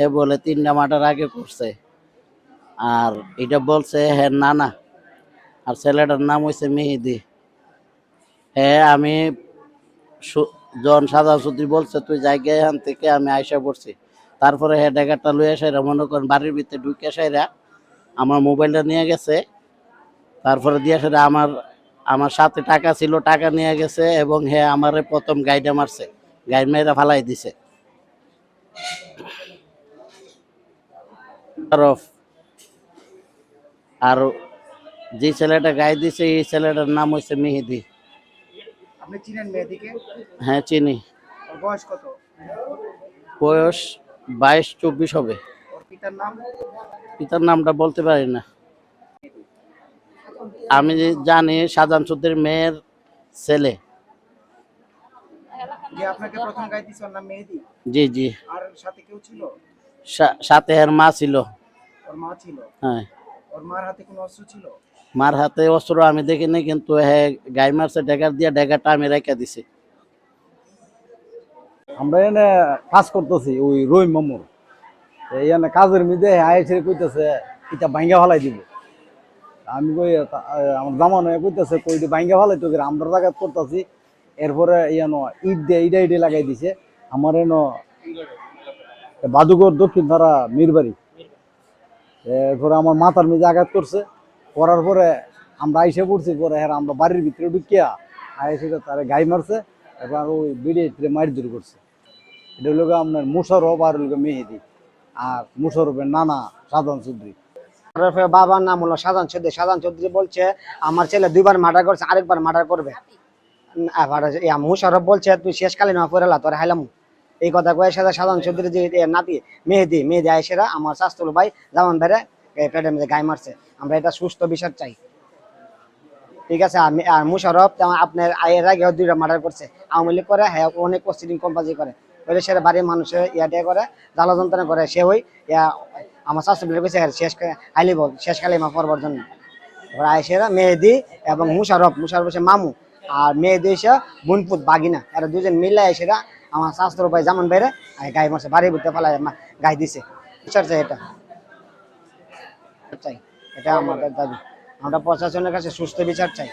এ বলে 3টা মার্ডার আগে করছে, আর এটা বলছে হ্যাঁ নানা, আর ছেলেটার নাম হয়েছে মেহেদি। হ্যাঁ আমি জন সাদা সুদ্রি বলছে তুই জায়গা এখান থেকে, আমি আয়সা পড়ছি। তারপরে হ্যাঁ ডেগারটা লইয়া সাইরা মনে করেন বাড়ির ভিতরে ঢুকে সাইরা আমার মোবাইলটা নিয়ে গেছে। তারপরে দিয়ে সেটা আমার সাথে টাকা ছিল, টাকা নিয়ে গেছে, এবং হ্যাঁ আমারে প্রথম গাইডে মারছে, গাইড মেয়েরা ফালাই দিছে। আর যে ছেলেটা গাই দিছে এই ছেলেটার নাম হয়েছে মেহেদি। আপনি চিনেন মেহেদিকে? হ্যাঁ চিনি। ওর বয়স কত? বয়স 22-24 হবে। ওর পিতার নাম? পিতার নামটা বলতে পারি না। আমি জানি শাহজাহান চৌধুরীর মেয়ের ছেলে। যে আপনাকে প্রথম গাই দিছে ওর নাম মেহেদি? জি জি। আর সাথে কেউ ছিল? সাথে এর মা ছিল। ওর মা ছিল? হ্যাঁ। ওর মার হাতে কোনো অস্ত্র ছিল? মার হাতে অস্ত্র আমি দেখিনি, কিন্তু হ্যাঁ গাই মারছে ড্যাগার দিয়ে, ড্যাগারটা আমি রেখে দিছি। আমরা এনে কাজ করতেছি ওই রহিম মামুর, এনে কাজের মধ্যে আইসে কইতেছে এটা ভাঙ্গা ফালাই দিব। আমি কই আমার জামানো কইতেছে কই ভাঙ্গা ফালাই তো আমরা জায়গা করতেছি। এরপরে ইয়ানো ইট দিয়ে ইডে লাগাই দিছে। আমার এনো বাদুগর দক্ষিণ ধারা মিরবাড়ি। এরপরে আমার মাথার মেঝে আঘাত করছে, করার পরে আমরা আইসে পড়ছি। পরে হ্যাঁ আমরা বাড়ির ভিতরে ঢুকিয়া আইসে তারা গাই মারছে, এবার ওই বিড়িয়ে মারি দূর করছে। এটা হলো আপনার মুশারফ আর হলো মেহেদি, আর মুশারফের নানা শাহজাহান চৌধুরী। বাবার নাম হলো শাহজাহান চৌধুরী। শাহজাহান চৌধুরী বলছে আমার ছেলে 2বার মার্ডার করছে, আরেকবার মার্ডার করবে। মুশারফ বলছে তুই শেষকালে না পড়ালা তোর হাইলাম, এই কথা কয়ে সাথে শাহজাহান চৌধুরী যে নাতি মেহেদি আইসেরা আমার শাস্তুল ভাই জামান বেড়ে পেটের মধ্যে গায়ে মারছে। আমরা এটা সুস্থ বিচার চাই, ঠিক আছে? আর মুশারফ আপনার এর আগে 2টা মার্ডার করছে, আওয়ামী লীগ করে, হ্যাঁ অনেক প্রস্তুতি কম্পাজি করে, ওইটা সেটা বাড়ির মানুষের ইয়াটে করে, জ্বালা যন্ত্রণা করে। সে ওই আমার শাস্তুল কইছে শেষ কালিমা পড়বার জন্য। এবার আইসেরা মেহেদি এবং মুশারফ হচ্ছে মামু, আর মেহেদি এসে বোনপুত বাগিনা, এরা দুজন মিলে এসেরা আমার শাস্ত্র ভাই জামান বেড়ে গায়ে মারছে, বাড়ির ভিতরে ফেলা গায়ে দিছে। বিচার চাই, এটা চাই, এটা আমাদের দাবি। আমরা প্রশাসনের কাছে সুস্থ বিচার চাই।